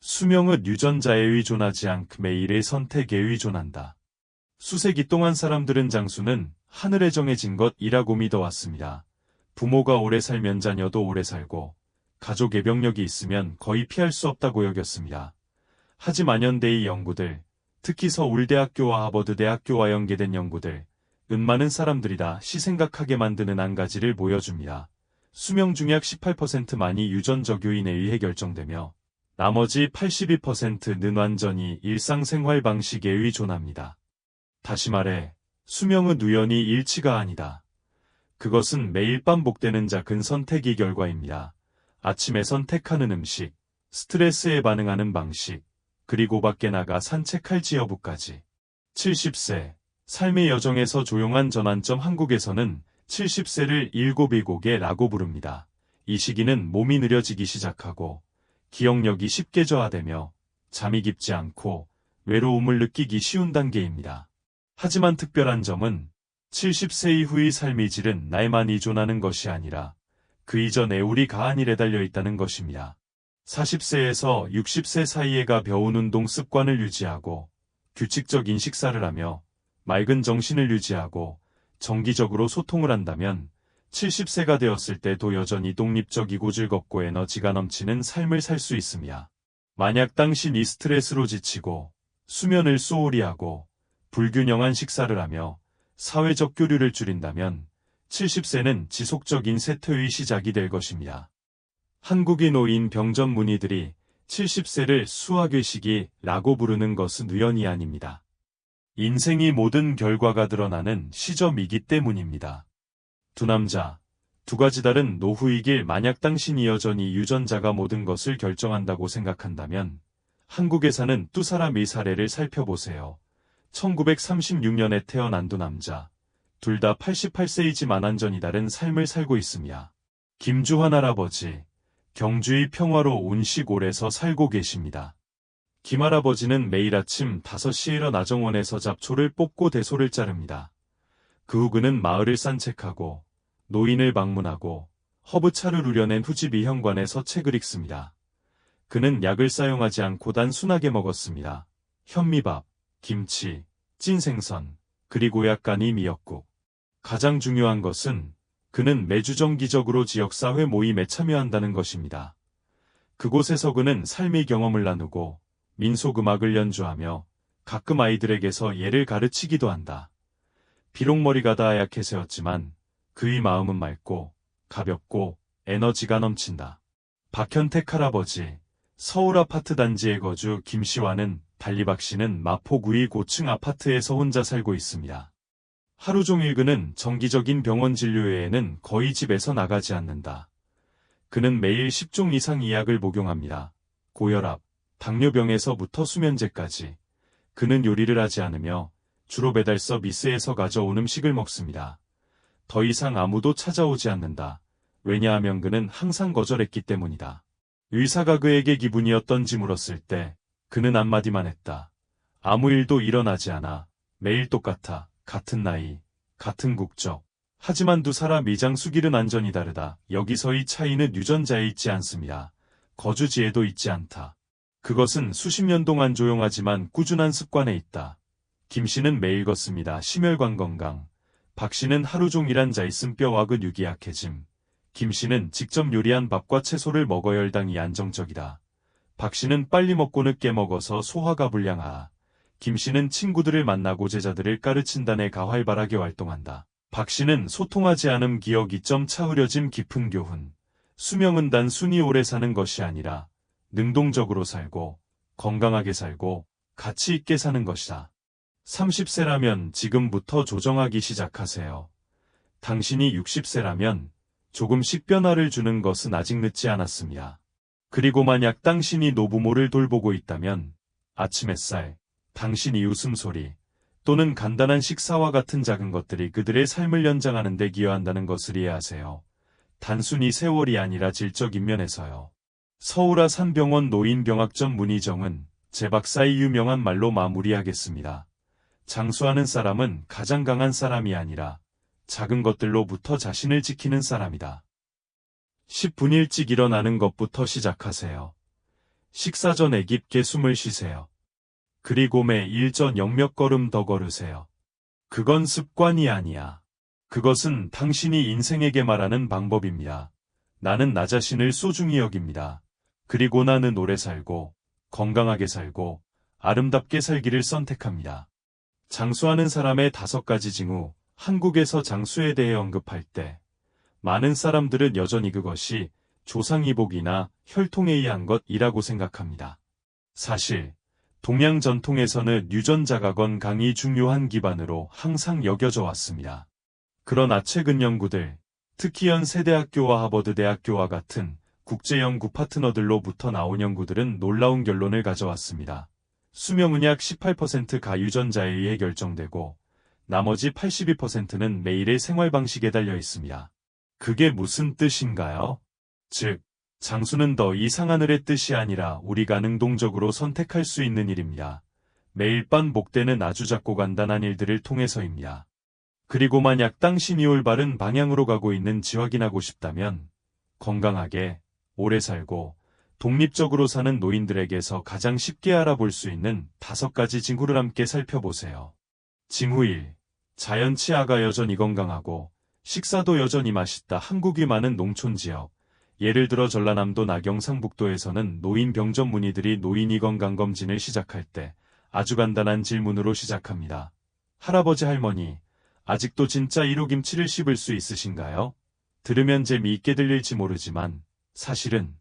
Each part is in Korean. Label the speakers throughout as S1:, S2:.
S1: 수명은 유전자에 의존하지 않고 매일의 선택에 의존한다. 수세기 동안 사람들은 장수는 하늘에 정해진 것이라고 믿어왔습니다. 부모가 오래 살면 자녀도 오래 살고 가족의 병력이 있으면 거의 피할 수 없다고 여겼습니다. 하지만 현대의 연구들, 특히 서울대학교와 하버드대학교와 연계된 연구들, 많은 사람들이 다시 생각하게 만드는 한 가지를 보여줍니다. 수명 중에 약 18%만이 유전적 요인에 의해 결정되며 나머지 82%는 완전히 일상생활 방식에 의존합니다. 다시 말해, 수명은 우연히 일치가 아니다. 그것은 매일 반복되는 작은 선택의 결과입니다. 아침에 선택하는 음식, 스트레스에 반응하는 방식, 그리고 밖에 나가 산책할지 여부까지. 70세, 삶의 여정에서 조용한 전환점. 한국에서는 70세를 일곱일곱에라고 부릅니다. 이 시기는 몸이 느려지기 시작하고 기억력이 쉽게 저하되며 잠이 깊지 않고 외로움을 느끼기 쉬운 단계입니다. 하지만 특별한 점은 70세 이후의 삶의 질은 나에만 의존하는 것이 아니라 그 이전에 우리 가안일에 달려있다는 것입니다. 40세에서 60세 사이에 가벼운 운동 습관을 유지하고 규칙적인 식사를 하며 맑은 정신을 유지하고 정기적으로 소통을 한다면 70세가 되었을 때도 여전히 독립적이고 즐겁고 에너지가 넘치는 삶을 살 수 있습니다. 만약 당신이 스트레스로 지치고 수면을 소홀히 하고 불균형한 식사를 하며 사회적 교류를 줄인다면 70세는 지속적인 쇠퇴의 시작이 될 것입니다. 한국의 노인 병전 문의들이 70세를 수학의 시기라고 부르는 것은 우연이 아닙니다. 인생의 모든 결과가 드러나는 시점이기 때문입니다. 두 남자, 두 가지 다른 노후의 길. 만약 당신이 여전히 유전자가 모든 것을 결정한다고 생각한다면 한국에 사는 두 사람의 사례를 살펴보세요. 1936년에 태어난 두 남자, 둘 다 88세이지만 완전히 다른 삶을 살고 있습니다. 김주환 할아버지, 경주의 평화로운 시골에서 살고 계십니다. 김 할아버지는 매일 아침 5시에 일어나 정원에서 잡초를 뽑고 대소를 자릅니다. 그 후 그는 마을을 산책하고 노인을 방문하고 허브차를 우려낸 후 집이 현관에서 책을 읽습니다. 그는 약을 사용하지 않고 단순하게 먹었습니다. 현미밥, 김치, 찐 생선, 그리고 약간의 미역국. 가장 중요한 것은 그는 매주 정기적으로 지역사회 모임에 참여한다는 것입니다. 그곳에서 그는 삶의 경험을 나누고 민속음악을 연주하며 가끔 아이들에게서 예를 가르치기도 한다. 비록 머리가 다 하얗게 새었지만 그의 마음은 맑고 가볍고 에너지가 넘친다. 박현택 할아버지, 서울 아파트 단지의 거주. 김씨와는 달리 박씨는 마포구의 고층 아파트에서 혼자 살고 있습니다. 하루 종일 그는 정기적인 병원 진료 외에는 거의 집에서 나가지 않는다. 그는 매일 10종 이상의 약을 복용합니다. 고혈압, 당뇨병에서부터 수면제까지. 그는 요리를 하지 않으며 주로 배달서 미스에서 가져온 음식을 먹습니다. 더 이상 아무도 찾아오지 않는다. 왜냐하면 그는 항상 거절했기 때문이다. 의사가 그에게 기분이 어떤지 물었을 때 그는 한마디만 했다. 아무 일도 일어나지 않아. 매일 똑같아. 같은 나이, 같은 국적. 하지만 두 사람 이장수 길은 완전히 다르다. 여기서의 차이는 유전자에 있지 않습니다. 거주지에도 있지 않다. 그것은 수십 년 동안 조용하지만 꾸준한 습관에 있다. 김씨는 매일 걷습니다. 심혈관 건강. 박씨는 하루 종일 앉아있음 뼈와 근육이 약해짐. 김씨는 직접 요리한 밥과 채소를 먹어 혈당이 안정적이다. 박씨는 빨리 먹고 늦게 먹어서 소화가 불량하다. 김씨는 친구들을 만나고 제자들을 가르친다. 내가 활발하게 활동한다. 박씨는 소통하지 않음 기억이 점 차으려짐 깊은 교훈. 수명은 단순히 오래 사는 것이 아니라 능동적으로 살고 건강하게 살고 가치 있게 사는 것이다. 30세라면 지금부터 조정하기 시작하세요. 당신이 60세라면 조금씩 변화를 주는 것은 아직 늦지 않았습니다. 그리고 만약 당신이 노부모를 돌보고 있다면 아침 햇살, 당신이 웃음소리 또는 간단한 식사와 같은 작은 것들이 그들의 삶을 연장하는 데 기여한다는 것을 이해하세요. 단순히 세월이 아니라 질적인 면에서요. 서울 아산병원 노인병학전 문희정은 제 박사의 유명한 말로 마무리하겠습니다. 장수하는 사람은 가장 강한 사람이 아니라 작은 것들로부터 자신을 지키는 사람이다. 10분 일찍 일어나는 것부터 시작하세요. 식사 전에 깊게 숨을 쉬세요. 그리고 매일 저녁 몇 걸음 더 걸으세요. 그건 습관이 아니야. 그것은 당신이 인생에게 말하는 방법입니다. 나는 나 자신을 소중히 여깁니다. 그리고 나는 오래 살고, 건강하게 살고, 아름답게 살기를 선택합니다. 장수하는 사람의 5가지 징후, 한국에서 장수에 대해 언급할 때, 많은 사람들은 여전히 그것이 조상이복이나 혈통에 의한 것이라고 생각합니다. 사실, 동양 전통에서는 유전자가 건강이 중요한 기반으로 항상 여겨져 왔습니다. 그러나 최근 연구들, 특히 연세대학교와 하버드대학교와 같은 국제연구 파트너들로부터 나온 연구들은 놀라운 결론을 가져왔습니다. 수명은 약 18%가 유전자에 의해 결정되고 나머지 82%는 매일의 생활 방식에 달려 있습니다. 그게 무슨 뜻인가요? 즉, 장수는 더 이상 하늘의 뜻이 아니라 우리가 능동적으로 선택할 수 있는 일입니다. 매일 밤 복되는 아주 작고 간단한 일들을 통해서입니다. 그리고 만약 당신이 올바른 방향으로 가고 있는지 확인하고 싶다면 건강하게, 오래 살고 독립적으로 사는 노인들에게서 가장 쉽게 알아볼 수 있는 5가지 징후를 함께 살펴보세요. 징후 1. 자연 치아가 여전히 건강하고 식사도 여전히 맛있다. 한국이 많은 농촌지역, 예를 들어 전라남도 나경상북도에서는 노인 병전 문의들이 노인이 건강검진을 시작할 때 아주 간단한 질문으로 시작합니다. 할아버지 할머니, 아직도 진짜 1호 김치를 씹을 수 있으신가요? 들으면 재미있게 들릴지 모르지만 사실은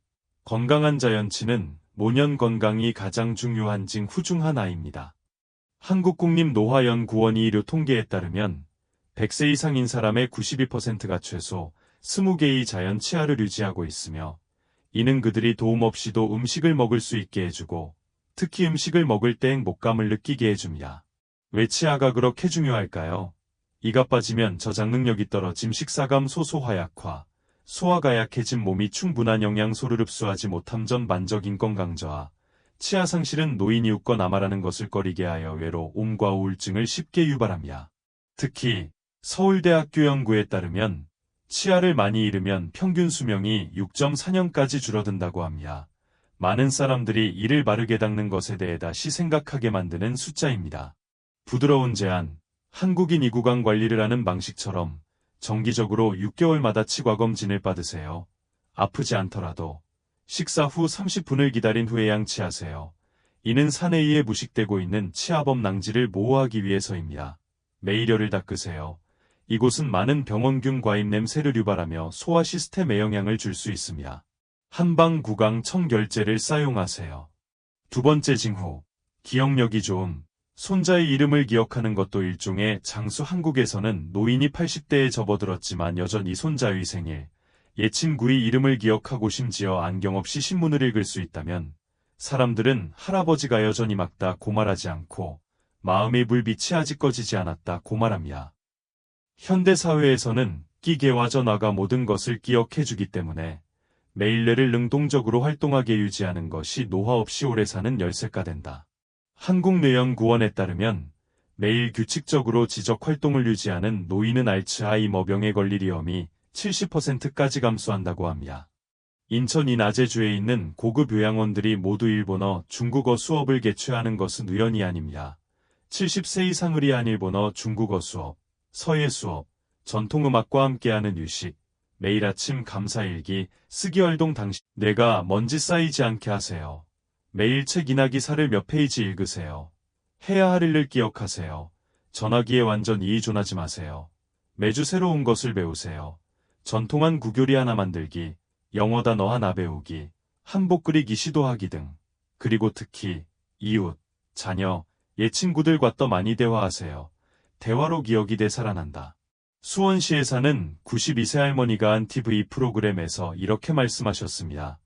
S1: 건강한 자연치는 노년 건강이 가장 중요한 징후 중 하나입니다. 한국국립노화연구원 의료 통계에 따르면 100세 이상인 사람의 92%가 최소 20개의 자연 치아를 유지하고 있으며 이는 그들이 도움 없이도 음식을 먹을 수 있게 해주고 특히 음식을 먹을 때 행복감을 느끼게 해줍니다. 왜 치아가 그렇게 중요할까요? 이가 빠지면 저장 능력이 떨어짐, 식사감, 소소화 약화, 소화가 약해진 몸이 충분한 영양소를 흡수하지 못함, 전반적인 건강 저하, 치아 상실은 노인이 웃거나 말하는 것을 꺼리게 하여 외로움과 우울증을 쉽게 유발합니다. 특히 서울대학교 연구에 따르면 치아를 많이 잃으면 평균 수명이 6.4년까지 줄어든다고 합니다. 많은 사람들이 이를 바르게 닦는 것에 대해 다시 생각하게 만드는 숫자입니다. 부드러운 제한, 한국인 이구강 관리를 하는 방식처럼 정기적으로 6개월마다 치과 검진을 받으세요. 아프지 않더라도 식사 후 30분을 기다린 후에 양치하세요. 이는 산에 의해 무식되고 있는 치아범 낭지를 보호하기 위해서입니다. 매일 혀를 닦으세요. 이곳은 많은 병원균 과입 냄새를 유발하며 소화 시스템에 영향을 줄 수 있습니다. 한방 구강 청결제를 사용하세요. 2번째 징후, 기억력이 좋음. 손자의 이름을 기억하는 것도 일종의 장수. 한국에서는 노인이 80대에 접어들었지만 여전히 손자의 생일, 예친구의 이름을 기억하고 심지어 안경 없이 신문을 읽을 수 있다면 사람들은 할아버지가 여전히 맑다고 말하지 않고 마음의 불빛이 아직 꺼지지 않았다고 말합니다. 현대사회에서는 기계와 전화가 모든 것을 기억해주기 때문에 매일 뇌를 능동적으로 활동하게 유지하는 것이 노화 없이 오래 사는 열쇠가 된다. 한국뇌연구원에 따르면 매일 규칙적으로 지적활동을 유지하는 노인은 알츠하이머병에 걸릴 위험이 70%까지 감소한다고 합니다. 인천 이나제주에 있는 고급 요양원들이 모두 일본어, 중국어 수업을 개최하는 것은 우연이 아닙니다. 70세 이상을 위한 일본어, 중국어 수업, 서예 수업, 전통음악과 함께하는 유식, 매일 아침 감사일기, 쓰기 활동 당시 뇌가 먼지 쌓이지 않게 하세요. 매일 책이나 기사를 몇 페이지 읽으세요. 해야 할 일을 기억하세요. 전화기에 완전히 의존하지 마세요. 매주 새로운 것을 배우세요. 전통한 구교리 하나 만들기, 영어 단어 하나 배우기, 한복 그리기 시도하기 등. 그리고 특히 이웃, 자녀, 옛 친구들과 더 많이 대화하세요. 대화로 기억이 되살아난다. 수원시에 사는 92세 할머니가 한 TV 프로그램에서 이렇게 말씀하셨습니다.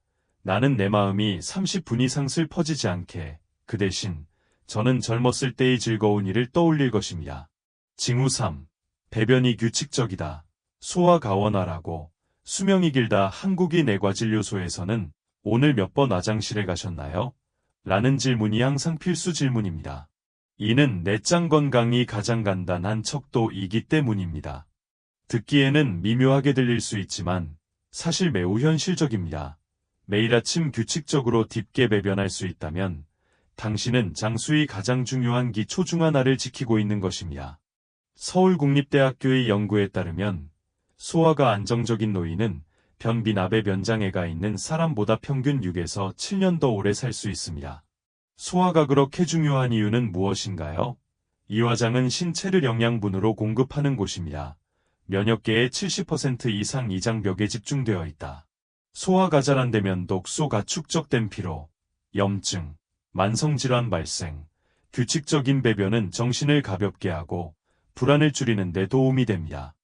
S1: 나는 내 마음이 30분 이상 슬퍼지지 않게, 그 대신 저는 젊었을 때의 즐거운 일을 떠올릴 것입니다. 징후 3. 배변이 규칙적이다. 소화가 원활하고 수명이 길다. 한국인 내과진료소에서는 오늘 몇 번 화장실에 가셨나요? 라는 질문이 항상 필수 질문입니다. 이는 내장 건강이 가장 간단한 척도이기 때문입니다. 듣기에는 미묘하게 들릴 수 있지만 사실 매우 현실적입니다. 매일 아침 규칙적으로 딥게 배변할 수 있다면 당신은 장수의 가장 중요한 기초 중 하나를 지키고 있는 것입니다. 서울국립대학교의 연구에 따르면 소화가 안정적인 노인은 변비납의 변장애가 있는 사람보다 평균 6에서 7년 더 오래 살 수 있습니다. 소화가 그렇게 중요한 이유는 무엇인가요? 이 화장은 신체를 영양분으로 공급하는 곳입니다. 면역계의 70% 이상 이 장벽에 집중되어 있다. 소화가 잘 안되면 독소가 축적된 피로, 염증, 만성질환 발생, 규칙적인 배변은 정신을 가볍게 하고 불안을 줄이는 데 도움이 됩니다.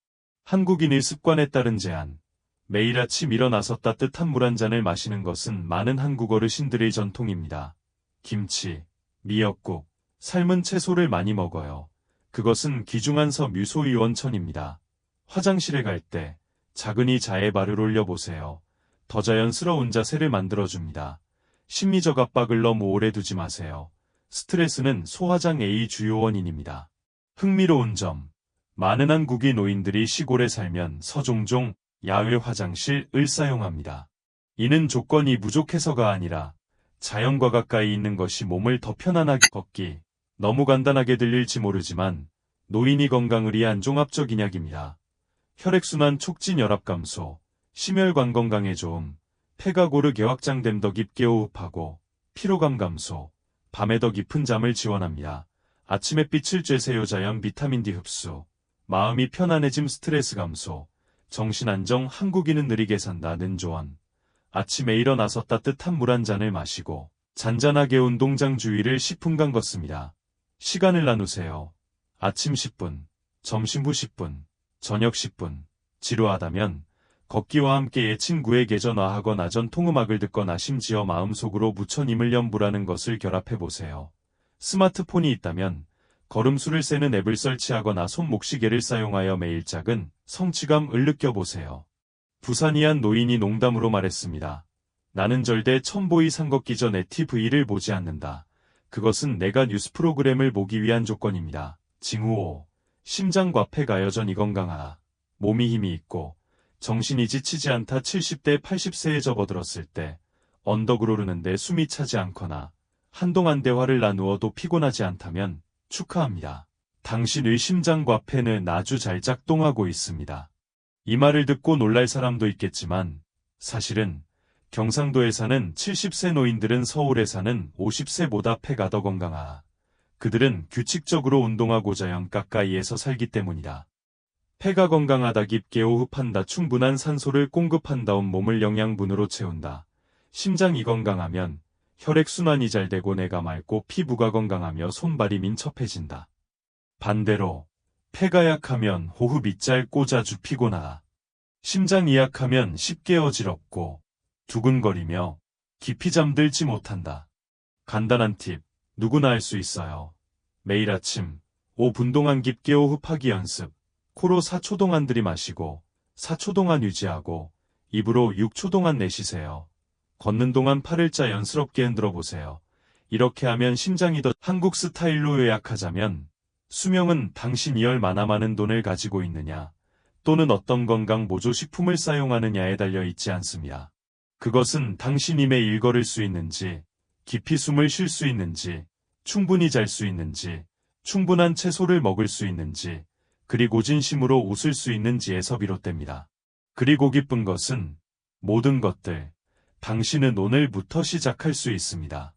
S1: 한국인의 습관에 따른 제한. 매일 아침 일어나서 따뜻한 물 한 잔을 마시는 것은 많은 한국 어르신들의 전통입니다. 김치, 미역국, 삶은 채소를 많이 먹어요. 그것은 귀중한 섬유소의 원천입니다. 화장실에 갈 때 작은 이 자에 발을 올려보세요. 더 자연스러운 자세를 만들어줍니다. 심리적 압박을 너무 오래 두지 마세요. 스트레스는 소화장애의 주요 원인입니다. 흥미로운 점. 많은 한국인 노인들이 시골에 살면 서종종 야외 화장실을 사용합니다. 이는 조건이 부족해서가 아니라 자연과 가까이 있는 것이 몸을 더 편안하게 걷기. 너무 간단하게 들릴지 모르지만 노인이 건강을 위한 종합적 인약입니다. 혈액순환 촉진 혈압 감소, 심혈관 건강에 좋음, 폐가 고르게 확장됨 더 깊게 호흡하고 피로감 감소, 밤에 더 깊은 잠을 지원합니다. 아침 햇빛을 쬐세요 자연 비타민 D 흡수, 마음이 편안해짐 스트레스 감소, 정신 안정 한국인은 느리게 산다는 조언. 아침에 일어나서 따뜻한 물 한 잔을 마시고 잔잔하게 운동장 주위를 10분간 걷습니다. 시간을 나누세요. 아침 10분, 점심 후 10분, 저녁 10분. 지루하다면 걷기와 함께 친구에게 전화하거나 전통음악을 듣거나 심지어 마음속으로 부처님을 염불하는 것을 결합해보세요. 스마트폰이 있다면 걸음수를 세는 앱을 설치하거나 손목시계를 사용하여 매일 작은 성취감을 느껴보세요. 부산이 한 노인이 농담으로 말했습니다. 나는 절대 첨보이 산 걷기 전에 TV를 보지 않는다. 그것은 내가 뉴스 프로그램을 보기 위한 조건입니다. 징후 5. 심장과 폐가 여전히 건강하다. 몸이 힘이 있고 정신이 지치지 않다. 70대 80세에 접어들었을 때 언덕을 오르는데 숨이 차지 않거나 한동안 대화를 나누어도 피곤하지 않다면 축하합니다. 당신의 심장과 폐는 아주 잘 작동하고 있습니다. 이 말을 듣고 놀랄 사람도 있겠지만 사실은 경상도에 사는 70세 노인들은 서울에 사는 50세보다 폐가 더 건강하다. 그들은 규칙적으로 운동하고 자연 가까이에서 살기 때문이다. 폐가 건강하다. 깊게 호흡한다. 충분한 산소를 공급한다. 온몸을 영양분으로 채운다. 심장이 건강하면 혈액순환이 잘 되고 뇌가 맑고 피부가 건강하며 손발이 민첩해진다. 반대로 폐가 약하면 호흡이 짧고 자주 피곤하다. 심장이 약하면 쉽게 어지럽고 두근거리며 깊이 잠들지 못한다. 간단한 팁, 누구나 할 수 있어요. 매일 아침 5분 동안 깊게 호흡하기 연습. 코로 4초 동안 들이마시고 4초 동안 유지하고 입으로 6초 동안 내쉬세요. 걷는 동안 팔을 자연스럽게 흔들어 보세요. 이렇게 하면 심장이 더 한국 스타일로 요약하자면 수명은 당신이 얼마나 많은 돈을 가지고 있느냐 또는 어떤 건강 보조식품을 사용하느냐에 달려 있지 않습니다. 그것은 당신이 매일 걸을 수 있는지, 깊이 숨을 쉴 수 있는지, 충분히 잘 수 있는지, 충분한 채소를 먹을 수 있는지, 그리고 진심으로 웃을 수 있는지에서 비롯됩니다. 그리고 기쁜 것은 모든 것들, 당신은 오늘부터 시작할 수 있습니다.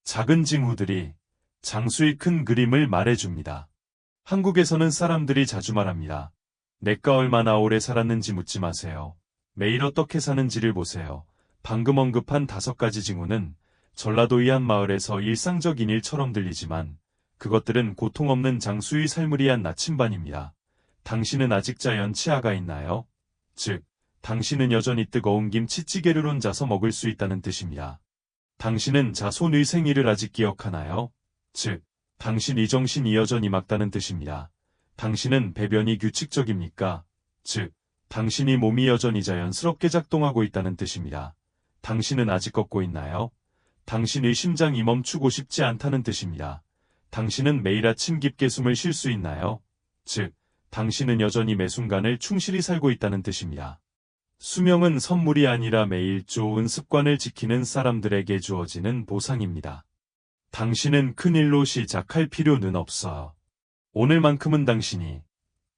S1: 작은 징후들이 장수의 큰 그림을 말해줍니다. 한국에서는 사람들이 자주 말합니다. 내가 얼마나 오래 살았는지 묻지 마세요. 매일 어떻게 사는지를 보세요. 방금 언급한 5가지 징후는 전라도의 한 마을에서 일상적인 일처럼 들리지만 그것들은 고통 없는 장수의 삶을 위한 나침반입니다. 당신은 아직 자연 치아가 있나요? 즉, 당신은 여전히 뜨거운 김치찌개를 혼자서 먹을 수 있다는 뜻입니다. 당신은 자손의 생일을 아직 기억하나요? 즉, 당신이 정신이 여전히 맑다는 뜻입니다. 당신은 배변이 규칙적입니까? 즉, 당신이 몸이 여전히 자연스럽게 작동하고 있다는 뜻입니다. 당신은 아직 걷고 있나요? 당신의 심장이 멈추고 싶지 않다는 뜻입니다. 당신은 매일 아침 깊게 숨을 쉴 수 있나요? 즉, 당신은 여전히 매 순간을 충실히 살고 있다는 뜻입니다. 수명은 선물이 아니라 매일 좋은 습관을 지키는 사람들에게 주어지는 보상입니다. 당신은 큰일로 시작할 필요는 없어요. 오늘만큼은 당신이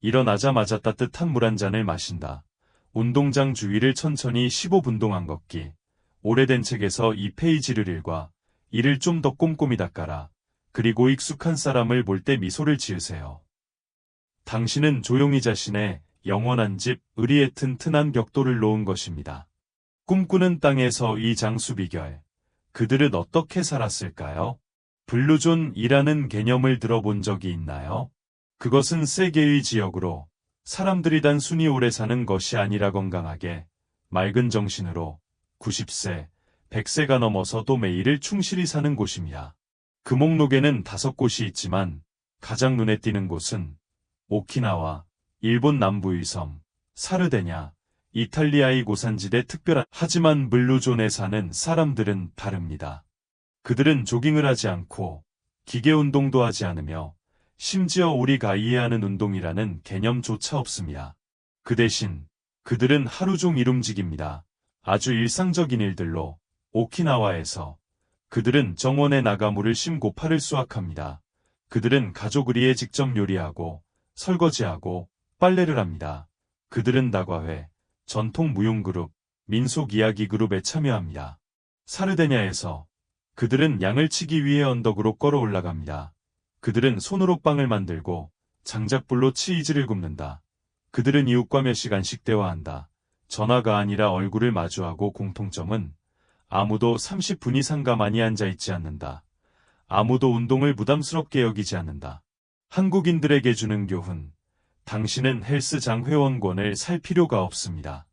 S1: 일어나자마자 따뜻한 물 한 잔을 마신다. 운동장 주위를 천천히 15분 동안 걷기. 오래된 책에서 이 페이지를 읽어 이를 좀 더 꼼꼼히 닦아라. 그리고 익숙한 사람을 볼 때 미소를 지으세요. 당신은 조용히 자신의 영원한 집, 의리의 튼튼한 벽돌을 놓은 것입니다. 꿈꾸는 땅에서 이 장수 비결. 그들은 어떻게 살았을까요? 블루존이라는 개념을 들어본 적이 있나요? 그것은 세계의 지역으로 사람들이 단순히 오래 사는 것이 아니라 건강하게, 맑은 정신으로 90세, 100세가 넘어서도 매일을 충실히 사는 곳입니다. 그 목록에는 5곳이 있지만 가장 눈에 띄는 곳은 오키나와, 일본 남부의 섬, 사르데냐, 이탈리아의 고산지대 특별한 하지만 블루존에 사는 사람들은 다릅니다. 그들은 조깅을 하지 않고 기계 운동도 하지 않으며 심지어 우리가 이해하는 운동이라는 개념조차 없습니다. 그 대신 그들은 하루 종일 움직입니다. 아주 일상적인 일들로 오키나와에서 그들은 정원에 나가 물을 심고 파를 수확합니다. 그들은 가족을 위해 직접 요리하고 설거지하고 빨래를 합니다. 그들은 다과회, 전통 무용그룹, 민속 이야기 그룹에 참여합니다. 사르데냐에서 그들은 양을 치기 위해 언덕으로 걸어 올라갑니다. 그들은 손으로 빵을 만들고 장작불로 치즈를 굽는다. 그들은 이웃과 몇 시간씩 대화한다. 전화가 아니라 얼굴을 마주하고 공통점은 아무도 30분 이상 가만히 앉아있지 않는다. 아무도 운동을 부담스럽게 여기지 않는다. 한국인들에게 주는 교훈. 당신은 헬스장 회원권을 살 필요가 없습니다.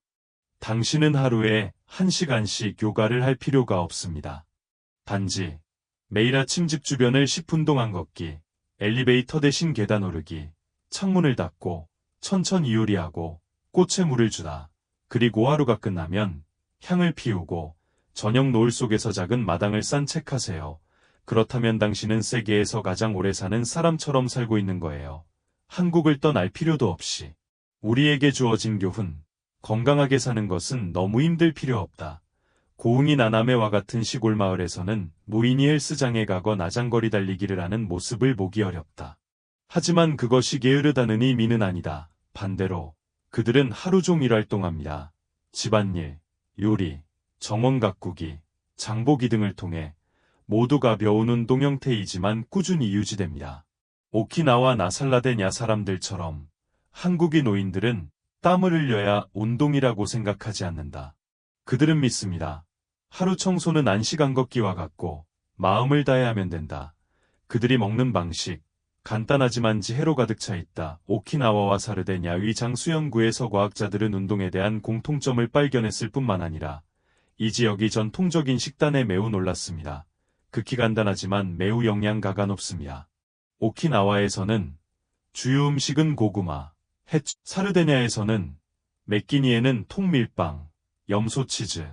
S1: 당신은 하루에 1시간씩 요가를 할 필요가 없습니다. 단지 매일 아침 집 주변을 10분 동안 걷기, 엘리베이터 대신 계단 오르기, 창문을 닫고 천천히 요리하고 꽃에 물을 주다. 그리고 하루가 끝나면 향을 피우고 저녁 노을 속에서 작은 마당을 산책하세요. 그렇다면 당신은 세계에서 가장 오래 사는 사람처럼 살고 있는 거예요. 한국을 떠날 필요도 없이. 우리에게 주어진 교훈. 건강하게 사는 것은 너무 힘들 필요 없다. 고흥이 나나메와 같은 시골 마을에서는 무인이 헬스장에 가거 나장거리 달리기를 하는 모습을 보기 어렵다. 하지만 그것이 게으르다는 의미는 아니다. 반대로 그들은 하루 종일 활동합니다. 집안일, 요리, 정원 가꾸기, 장보기 등을 통해 모두 가벼운 운동 형태이지만 꾸준히 유지됩니다. 오키나와 나살라데냐 사람들처럼 한국의 노인들은 땀을 흘려야 운동이라고 생각하지 않는다. 그들은 믿습니다. 하루 청소는 안시간 걷기와 같고 마음을 다해 하면 된다. 그들이 먹는 방식, 간단하지만 지혜로 가득 차 있다. 오키나와와 사르데냐의 장수연구에서 과학자들은 운동에 대한 공통점을 발견했을 뿐만 아니라 이 지역이 전통적인 식단에 매우 놀랐습니다. 극히 간단하지만 매우 영양가가 높습니다. 오키나와에서는 주요 음식은 고구마, 해초, 사르데냐에서는 맥기니에는 통밀빵, 염소치즈,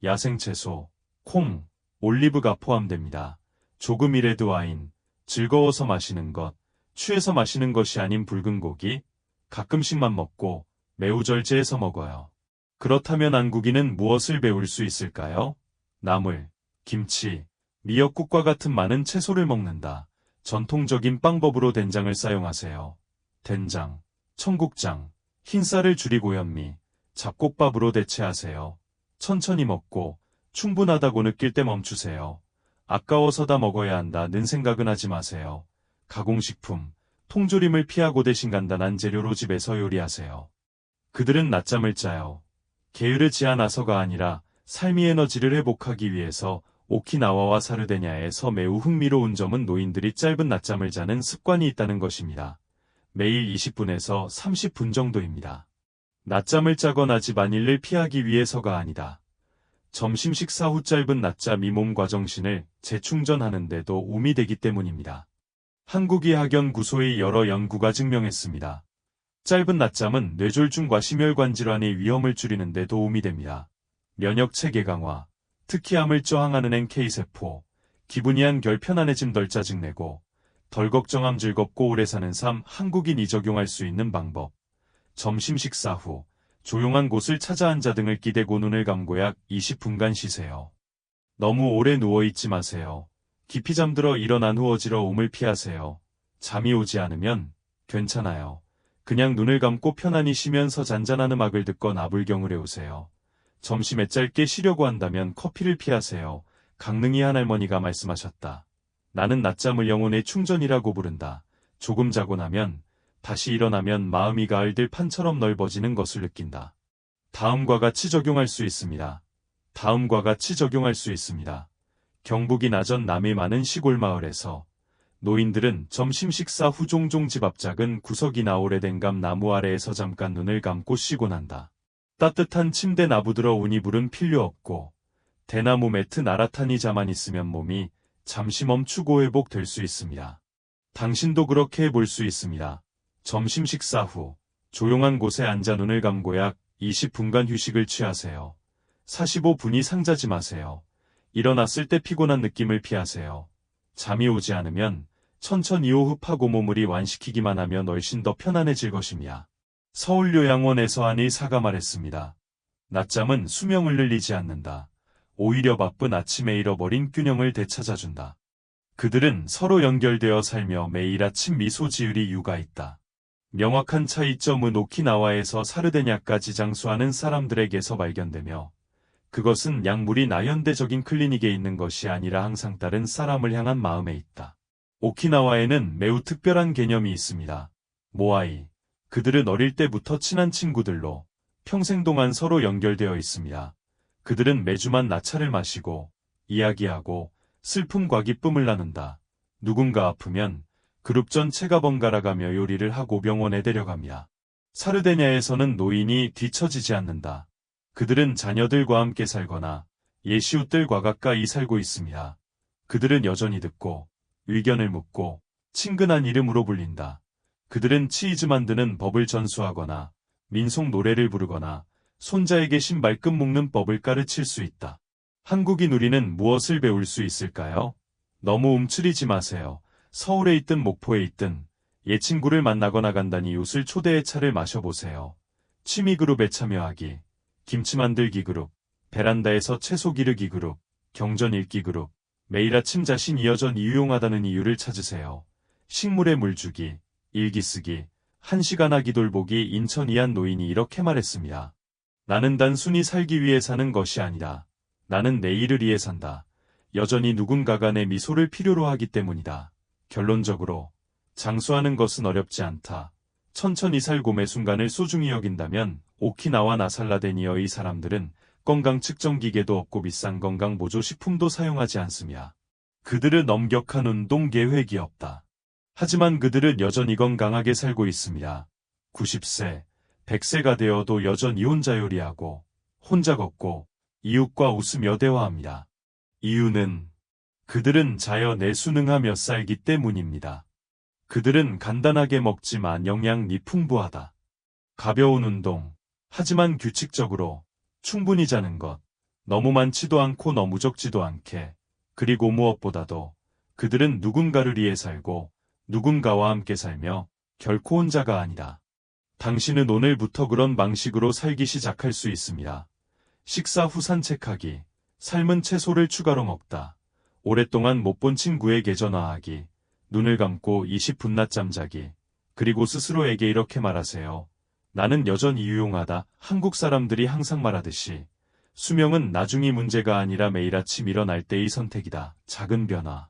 S1: 야생채소, 콩, 올리브가 포함됩니다. 조금 이레드 와인, 즐거워서 마시는 것, 취해서 마시는 것이 아닌 붉은 고기, 가끔씩만 먹고 매우 절제해서 먹어요. 그렇다면 한국인은 무엇을 배울 수 있을까요? 나물, 김치, 미역국과 같은 많은 채소를 먹는다. 전통적인 빵법으로 된장을 사용하세요. 된장, 청국장, 흰쌀을 줄이고 현미, 잡곡밥으로 대체하세요. 천천히 먹고 충분하다고 느낄 때 멈추세요. 아까워서 다 먹어야 한다는 생각은 하지 마세요. 가공식품, 통조림을 피하고 대신 간단한 재료로 집에서 요리하세요. 그들은 낮잠을 자요. 게으르지 않아서가 아니라 삶의 에너지를 회복하기 위해서. 오키나와와 사르데냐에서 매우 흥미로운 점은 노인들이 짧은 낮잠을 자는 습관이 있다는 것입니다. 매일 20분에서 30분 정도입니다. 낮잠을 자거나 집안일을 피하기 위해서가 아니다. 점심 식사 후 짧은 낮잠이 몸과 정신을 재충전하는 데도 도움이 되기 때문입니다. 한국의 학연구소의 여러 연구가 증명했습니다. 짧은 낮잠은 뇌졸중과 심혈관 질환의 위험을 줄이는 데 도움이 됩니다. 면역체계 강화, 특히 암을 저항하는 NK세포, 기분이 한결 편안해짐 덜 짜증내고, 덜 걱정함 즐겁고 오래 사는 삶 한국인이 적용할 수 있는 방법. 점심 식사 후, 조용한 곳을 찾아 앉아 등을 기대고 눈을 감고 약 20분간 쉬세요. 너무 오래 누워있지 마세요. 깊이 잠들어 일어난 후 어지러움을 피하세요. 잠이 오지 않으면 괜찮아요. 그냥 눈을 감고 편안히 쉬면서 잔잔한 음악을 듣거나 불경을 해오세요. 점심에 짧게 쉬려고 한다면 커피를 피하세요. 강릉이 한 할머니가 말씀하셨다. 나는 낮잠을 영혼의 충전이라고 부른다. 조금 자고 나면 다시 일어나면 마음이 가을들 판처럼 넓어지는 것을 느낀다. 다음과 같이 적용할 수 있습니다. 다음과 같이 적용할 수 있습니다. 경북이 나전 남해 많은 시골 마을에서 노인들은 점심 식사 후 종종 집 앞 작은 구석이나 오래된 감 나무 아래에서 잠깐 눈을 감고 쉬곤 한다. 따뜻한 침대 나부들어 온 이불은 필요 없고 대나무 매트 나란히 자만 있으면 몸이 잠시 멈추고 회복될 수 있습니다. 당신도 그렇게 해볼 수 있습니다. 점심 식사 후 조용한 곳에 앉아 눈을 감고 약 20분간 휴식을 취하세요. 45분이 상자지 마세요. 일어났을 때 피곤한 느낌을 피하세요. 잠이 오지 않으면 천천히 호흡하고 몸을 완시키기만 하면 훨씬 더 편안해질 것입니다. 서울요양원에서 한 의사가 말했습니다. 낮잠은 수명을 늘리지 않는다. 오히려 바쁜 아침에 잃어버린 균형을 되찾아준다. 그들은 서로 연결되어 살며 매일 아침 미소 지을 이유가 있다. 명확한 차이점은 오키나와에서 사르데냐까지 장수하는 사람들에게서 발견되며 그것은 약물이 나현대적인 클리닉에 있는 것이 아니라 항상 다른 사람을 향한 마음에 있다. 오키나와에는 매우 특별한 개념이 있습니다. 모아이. 그들은 어릴 때부터 친한 친구들로 평생 동안 서로 연결되어 있습니다. 그들은 매주만 나차를 마시고 이야기하고 슬픔과 기쁨을 나눈다. 누군가 아프면 그룹 전체가 번갈아가며 요리를 하고 병원에 데려갑니다. 사르데냐에서는 노인이 뒤처지지 않는다. 그들은 자녀들과 함께 살거나 예시웃들과 가까이 살고 있습니다. 그들은 여전히 듣고 의견을 묻고 친근한 이름으로 불린다. 그들은 치즈 만드는 법을 전수하거나 민속 노래를 부르거나 손자에게 신발끈 묶는 법을 가르칠 수 있다. 한국인 우리는 무엇을 배울 수 있을까요? 너무 움츠리지 마세요. 서울에 있든 목포에 있든 옛 친구를 만나거나 간단히 이웃을 초대해 차를 마셔보세요. 취미 그룹에 참여하기, 김치 만들기 그룹, 베란다에서 채소 기르기 그룹, 경전 읽기 그룹, 매일 아침 자신이 여전히 유용하다는 이유를 찾으세요. 식물에 물 주기, 일기 쓰기, 1시간 아기 돌보기. 인천 이한 노인이 이렇게 말했습니다. 나는 단순히 살기 위해 사는 것이 아니다. 나는 내일을 위해 산다. 여전히 누군가가 내 미소를 필요로 하기 때문이다. 결론적으로 장수하는 것은 어렵지 않다. 천천히 살고 매 순간을 소중히 여긴다면 오키나와 나살라데니어의 사람들은 건강 측정 기계도 없고 비싼 건강 보조 식품도 사용하지 않습니다. 그들은 엄격한 운동 계획이 없다. 하지만 그들은 여전히 건강하게 살고 있습니다. 90세, 100세가 되어도 여전히 혼자 요리하고 혼자 걷고 이웃과 웃으며 대화합니다. 이유는 그들은 자연에 순응하며 살기 때문입니다. 그들은 간단하게 먹지만 영양이 풍부하다. 가벼운 운동, 하지만 규칙적으로 충분히 자는 것, 너무 많지도 않고 너무 적지도 않게, 그리고 무엇보다도 그들은 누군가를 위해 살고 누군가와 함께 살며 결코 혼자가 아니다. 당신은 오늘부터 그런 방식으로 살기 시작할 수 있습니다. 식사 후 산책하기, 삶은 채소를 추가로 먹다, 오랫동안 못 본 친구에게 전화하기, 눈을 감고 20분 낮잠 자기, 그리고 스스로에게 이렇게 말하세요. 나는 여전히 유용하다. 한국 사람들이 항상 말하듯이 수명은 나중이 문제가 아니라 매일 아침 일어날 때의 선택이다. 작은 변화.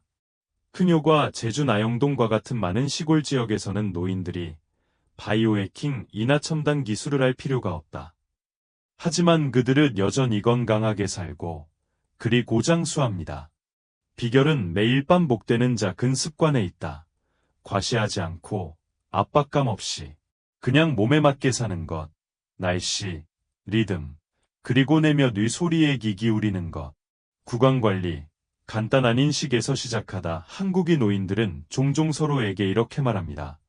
S1: 큰효과 제주 나영동과 같은 많은 시골 지역에서는 노인들이 바이오해킹 이나 첨단 기술을 할 필요가 없다. 하지만 그들은 여전히 건강하게 살고 그리고 장수합니다. 비결은 매일 반복되는 작은 습관에 있다. 과시하지 않고 압박감 없이 그냥 몸에 맞게 사는 것, 날씨, 리듬, 그리고 내며 뇌 소리에 귀 기울이는 것, 구강관리, 간단한 인식에서 시작하다. 한국인 노인들은 종종 서로에게 이렇게 말합니다.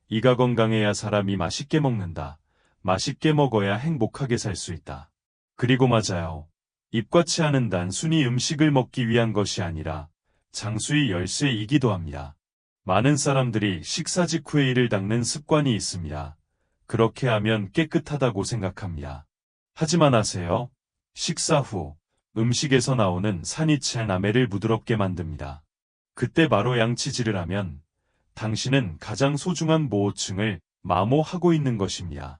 S1: 이가 건강해야 사람이 맛있게 먹는다. 맛있게 먹어야 행복하게 살 수 있다. 그리고 맞아요. 입과 치아는 단순히 음식을 먹기 위한 것이 아니라 장수의 열쇠이기도 합니다. 많은 사람들이 식사 직후에 이를 닦는 습관이 있습니다. 그렇게 하면 깨끗하다고 생각합니다. 하지만 아세요? 식사 후 음식에서 나오는 산이체나메를 부드럽게 만듭니다. 그때 바로 양치질을 하면 당신은 가장 소중한 모호층을 마모하고 있는 것입니다.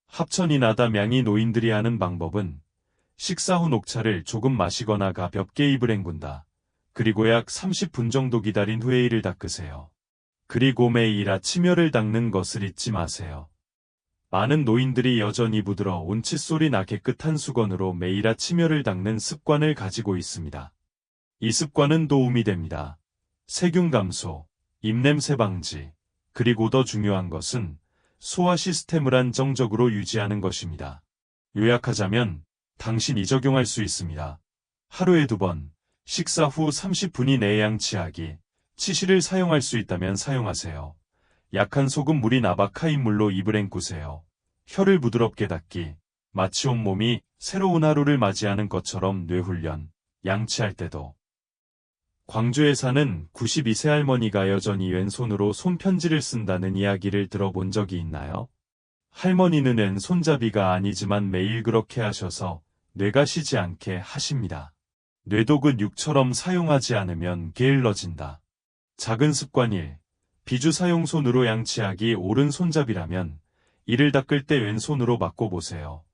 S1: 합천이 나다명이 노인들이 하는 방법은 식사 후 녹차를 조금 마시거나 가볍게 입을 헹군다. 그리고 약 30분 정도 기다린 후에 이를 닦으세요. 그리고 매일 아침 혀를 닦는 것을 잊지 마세요. 많은 노인들이 여전히 부드러운 칫솔이나 깨끗한 수건으로 매일 아침 혀를 닦는 습관을 가지고 있습니다. 이 습관은 도움이 됩니다. 세균 감소, 입냄새 방지, 그리고 더 중요한 것은 소화 시스템을 안정적으로 유지하는 것입니다. 요약하자면 당신이 적용할 수 있습니다. 하루에 2번, 식사 후 30분 이내에 양치하기, 치실을 사용할 수 있다면 사용하세요. 약한 소금물인 아바카인 물로 입을 헹구세요. 혀를 부드럽게 닦기, 마치 온몸이 새로운 하루를 맞이하는 것처럼 뇌훈련, 양치할 때도. 광주에 사는 92세 할머니가 여전히 왼손으로 손편지를 쓴다는 이야기를 들어본 적이 있나요? 할머니는 왼손잡이가 아니지만 매일 그렇게 하셔서 뇌가 쉬지 않게 하십니다. 뇌도 근육처럼 사용하지 않으면 게을러진다. 작은 습관 1. 비주 사용 손으로 양치하기. 오른손잡이라면 이를 닦을 때 왼손으로 바꿔보세요.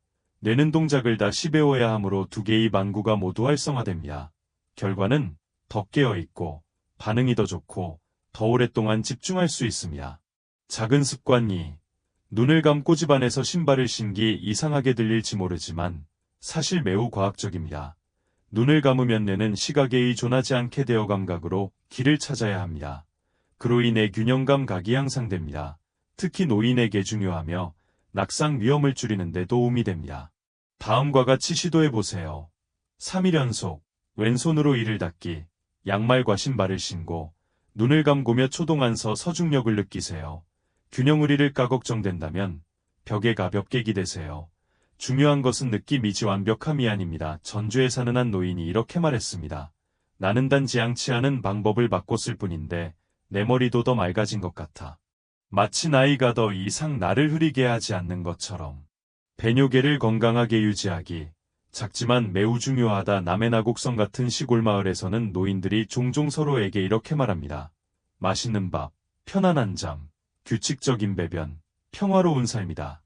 S1: 뇌는 동작을 다시 배워야 하므로 2개의 반구가 모두 활성화됩니다. 결과는 더 깨어있고 반응이 더 좋고 더 오랫동안 집중할 수 있습니다. 작은 습관 2. 눈을 감고 집안에서 신발을 신기. 이상하게 들릴지 모르지만 사실 매우 과학적입니다. 눈을 감으면 뇌는 시각에 의존하지 않게 되어 감각으로 길을 찾아야 합니다. 그로 인해 균형 감각이 향상됩니다. 특히 노인에게 중요하며 낙상 위험을 줄이는 데 도움이 됩니다. 다음과 같이 시도해보세요. 3일 연속 왼손으로 이를 닦기. 양말과 신발을 신고 눈을 감고며 초동안서 서중력을 느끼세요. 균형을 잃을까 걱정된다면 벽에 가볍게 기대세요. 중요한 것은 느낌이지 완벽함이 아닙니다. 전주에 사는 한 노인이 이렇게 말했습니다. 나는 단지 양치하는 방법을 바꿨을 뿐인데 내 머리도 더 맑아진 것 같아. 마치 나이가 더 이상 나를 흐리게 하지 않는 것처럼. 배뇨계를 건강하게 유지하기. 작지만 매우 중요하다. 남해 나곡성 같은 시골 마을에서는 노인들이 종종 서로에게 이렇게 말합니다. 맛있는 밥, 편안한 잠, 규칙적인 배변, 평화로운 삶이다.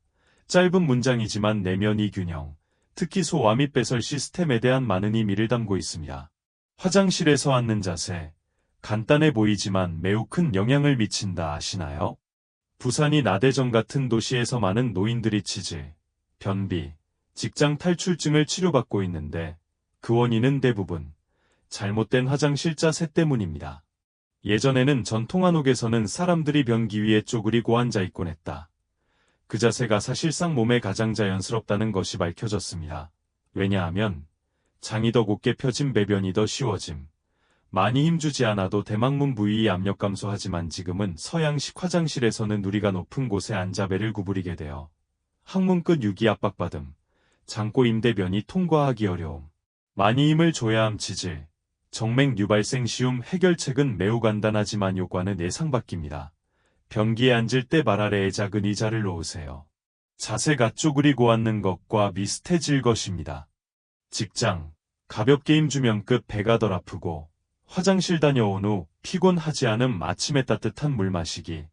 S1: 짧은 문장이지만 내면의 균형, 특히 소화 및 배설 시스템에 대한 많은 의미를 담고 있습니다. 화장실에서 앉는 자세, 간단해 보이지만 매우 큰 영향을 미친다 아시나요? 부산이 나대전 같은 도시에서 많은 노인들이 치질, 변비, 직장 탈출증을 치료받고 있는데 그 원인은 대부분 잘못된 화장실 자세 때문입니다. 예전에는 전통 한옥에서는 사람들이 변기 위에 쪼그리고 앉아 있곤 했다. 그 자세가 사실상 몸에 가장 자연스럽다는 것이 밝혀졌습니다. 왜냐하면 장이 더 곧게 펴짐, 배변이 더 쉬워짐. 많이 힘주지 않아도 대망문 부위의 압력 감소하지만 지금은 서양식 화장실에서는 누리가 높은 곳에 앉아 배를 구부리게 되어 항문 끝 유기 압박받음, 장고 임대변이 통과하기 어려움, 많이 힘을 줘야 함 치질, 정맥류 발생 쉬움. 해결책은 매우 간단하지만 요과는 예상 밖입니다. 변기에 앉을 때 발 아래에 작은 의자를 놓으세요. 자세가 쪼그리고 앉는 것과 비슷해질 것입니다. 직장, 가볍게 힘주면 끝 배가 덜 아프고 화장실 다녀온 후 피곤하지 않음. 아침에 따뜻한 물 마시기.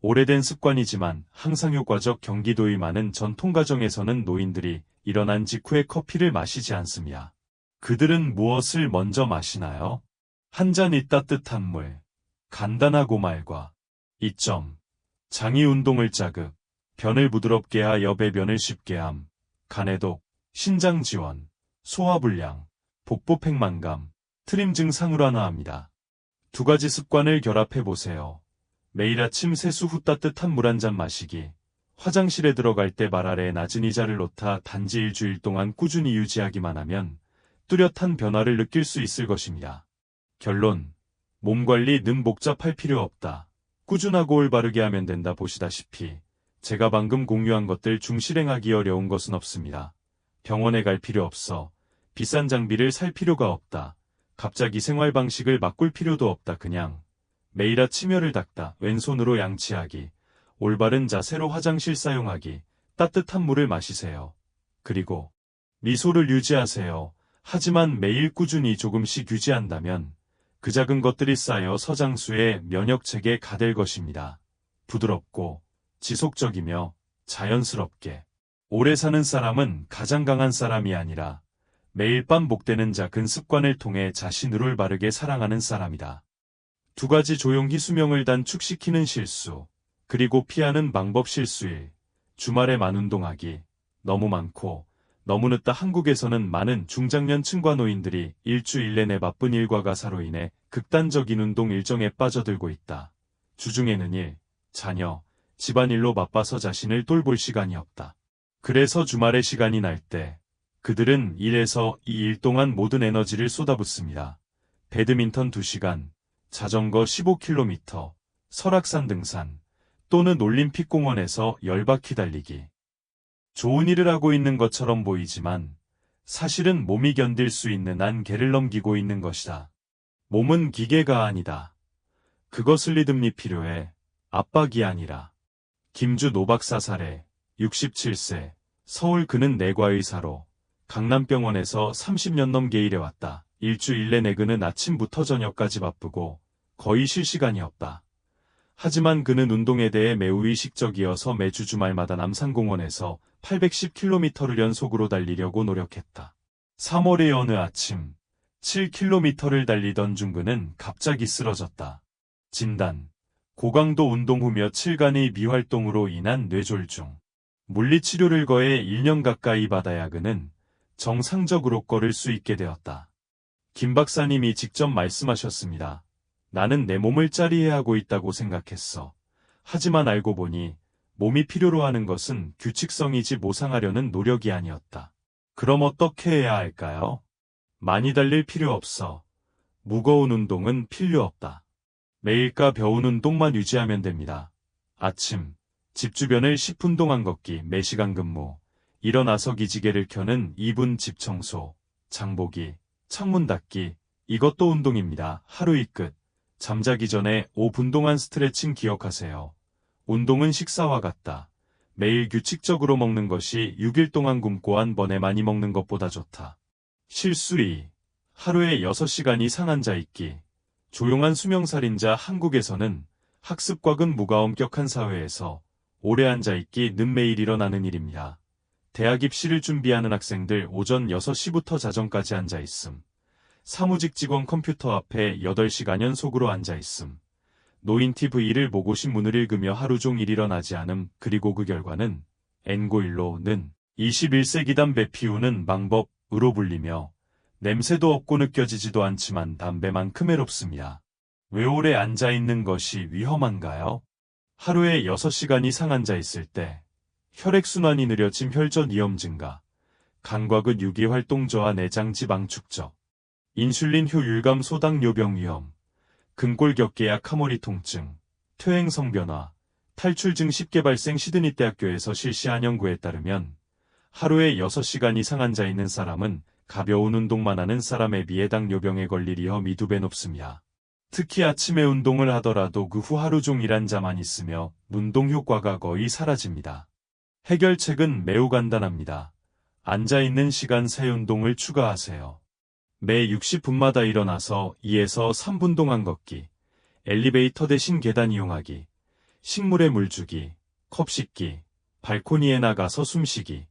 S1: 오래된 습관이지만 항상 효과적. 경기도의 많은 전통 가정에서는 노인들이 일어난 직후에 커피를 마시지 않습니다. 그들은 무엇을 먼저 마시나요? 한 잔이 따뜻한 물, 간단하고 말과 2점. 장이 운동을 자극, 변을 부드럽게 하여 배변을 쉽게 함, 간해독, 신장 지원, 소화불량, 복부 팽만감, 트림 증상을 완화합니다. 2가지 습관을 결합해보세요. 매일 아침 세수 후 따뜻한 물 한 잔 마시기. 화장실에 들어갈 때 발 아래에 낮은 의자를 놓다 단지 일주일 동안 꾸준히 유지하기만 하면 뚜렷한 변화를 느낄 수 있을 것입니다. 결론. 몸관리는 복잡할 필요 없다. 꾸준하고 올바르게 하면 된다. 보시다시피 제가 방금 공유한 것들 중 실행하기 어려운 것은 없습니다. 병원에 갈 필요 없어. 비싼 장비를 살 필요가 없다. 갑자기 생활 방식을 바꿀 필요도 없다. 그냥 매일 아침 혀를 닦다. 왼손으로 양치하기. 올바른 자세로 화장실 사용하기, 따뜻한 물을 마시세요. 그리고 미소를 유지하세요. 하지만 매일 꾸준히 조금씩 유지한다면 그 작은 것들이 쌓여 서장수의 면역체계에 가될 것입니다. 부드럽고 지속적이며 자연스럽게. 오래 사는 사람은 가장 강한 사람이 아니라 매일 반복되는 작은 습관을 통해 자신을 바르게 사랑하는 사람이다. 두 가지 조용히 수명을 단축시키는 실수, 그리고 피하는 방법 실수 1. 주말에 만운동하기. 너무 많고 너무 늦다. 한국에서는 많은 중장년층과 노인들이 일주일 내내 바쁜 일과 가사로 인해 극단적인 운동 일정에 빠져들고 있다. 주중에는 일, 자녀, 집안일로 바빠서 자신을 돌볼 시간이 없다. 그래서 주말에 시간이 날 때 그들은 1에서 2일 동안 모든 에너지를 쏟아붓습니다. 배드민턴 2시간, 자전거 15km, 설악산 등산, 또는 올림픽 공원에서 10바퀴 달리기. 좋은 일을 하고 있는 것처럼 보이지만 사실은 몸이 견딜 수 있는 한계를 넘기고 있는 것이다. 몸은 기계가 아니다. 그것을 리듬이 필요해. 압박이 아니라. 김주 노박사 사례, 67세, 서울. 그는 내과의사로 강남병원에서 30년 넘게 일해왔다. 일주일 내내 그는 아침부터 저녁까지 바쁘고 거의 쉴 시간이 없다. 하지만 그는 운동에 대해 매우 의식적이어서 매주 주말마다 남산공원에서 810km를 연속으로 달리려고 노력했다. 3월의 어느 아침 7km를 달리던 중 그는 갑자기 쓰러졌다. 진단: 고강도 운동 후 며칠간의 미활동으로 인한 뇌졸중. 물리치료를 거해 1년 가까이 받아야 그는 정상적으로 걸을 수 있게 되었다. 김 박사님이 직접 말씀하셨습니다. 나는 내 몸을 짜리해하고 있다고 생각했어. 하지만 알고 보니 몸이 필요로 하는 것은 규칙성이지 보상하려는 노력이 아니었다. 그럼 어떻게 해야 할까요? 많이 달릴 필요 없어. 무거운 운동은 필요 없다. 매일 가벼운 운동만 유지하면 됩니다. 아침, 집 주변을 10분 동안 걷기. 매시간 근무, 일어나서 기지개를 켜는 2분 집 청소, 장보기, 창문 닫기. 이것도 운동입니다. 하루의 끝. 잠자기 전에 5분 동안 스트레칭 기억하세요. 운동은 식사와 같다. 매일 규칙적으로 먹는 것이 6일 동안 굶고 한 번에 많이 먹는 것보다 좋다. 실수 2. 하루에 6시간 이상 앉아있기. 조용한 수명살인자. 한국에서는 학습과는 무가 엄격한 사회에서 오래 앉아있기는 매일 일어나는 일입니다. 대학 입시를 준비하는 학생들 오전 6시부터 자정까지 앉아있음. 사무직 직원 컴퓨터 앞에 8시간 연속으로 앉아있음. 노인 TV를 보고 신문을 읽으며 하루 종일 일어나지 않음. 그리고 그 결과는 N고1로는 21세기 담배 피우는 방법으로 불리며 냄새도 없고 느껴지지도 않지만 담배만큼 해롭습니다. 왜 오래 앉아있는 것이 위험한가요? 하루에 6시간 이상 앉아있을 때 혈액순환이 느려짐, 혈전 위험 증가, 간과근 유기활동 저하, 내장 지방 축적, 인슐린 효율 감소, 당뇨병 위험, 근골격계약, 하모니 통증, 퇴행성 변화, 탈출 등 쉽게 발생. 시드니 대학교에서 실시한 연구에 따르면 하루에 6시간 이상 앉아있는 사람은 가벼운 운동만 하는 사람에 비해 당뇨병에 걸릴 위험이 2배 높습니다. 특히 아침에 운동을 하더라도 그 후 하루 종일 앉아만 있으며 운동 효과가 거의 사라집니다. 해결책은 매우 간단합니다. 앉아있는 시간 새 운동을 추가하세요. 매 60분마다 일어나서 2에서 3분 동안 걷기, 엘리베이터 대신 계단 이용하기, 식물에 물 주기, 컵 씻기, 발코니에 나가서 숨쉬기,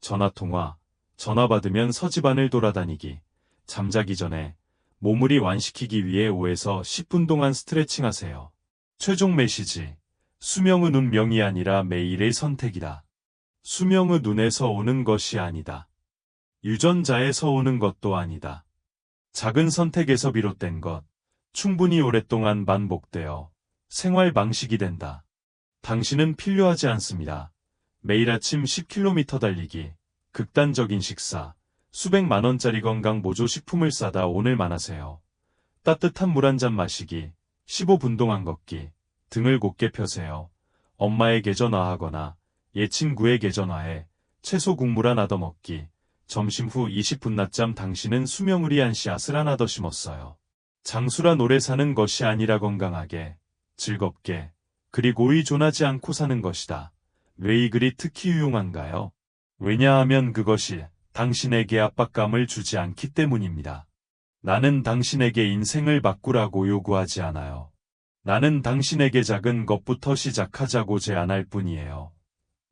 S1: 전화통화, 전화 받으면 서집안을 돌아다니기, 잠자기 전에 몸을 이완시키기 위해 5에서 10분 동안 스트레칭 하세요. 최종 메시지: 수명은 운명이 아니라 매일의 선택이다. 수명은 눈에서 오는 것이 아니다. 유전자에서 오는 것도 아니다. 작은 선택에서 비롯된 것, 충분히 오랫동안 반복되어 생활 방식이 된다. 당신은 필요하지 않습니다. 매일 아침 10km 달리기, 극단적인 식사, 수백만 원짜리 건강 보조 식품을 싸다 오늘만 하세요. 따뜻한 물 한 잔 마시기, 15분 동안 걷기, 등을 곧게 펴세요. 엄마에게 전화하거나 친구에게 전화해 채소 국물 하나 더 먹기, 점심 후 20분 낮잠. 당신은 수명을 위한 씨앗을 하나 더 심었어요. 장수란 오래 사는 것이 아니라 건강하게, 즐겁게, 그리고 의존하지 않고 사는 것이다. 왜 이 글이 특히 유용한가요? 왜냐하면 그것이 당신에게 압박감을 주지 않기 때문입니다. 나는 당신에게 인생을 바꾸라고 요구하지 않아요. 나는 당신에게 작은 것부터 시작하자고 제안할 뿐이에요.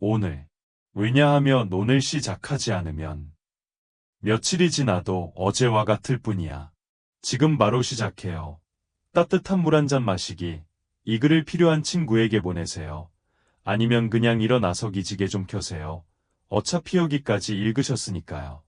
S1: 오늘. 왜냐하면 오늘 시작하지 않으면 며칠이 지나도 어제와 같을 뿐이야. 지금 바로 시작해요. 따뜻한 물 한 잔 마시기. 이 글을 필요한 친구에게 보내세요. 아니면 그냥 일어나서 기지개 좀 켜세요. 어차피 여기까지 읽으셨으니까요.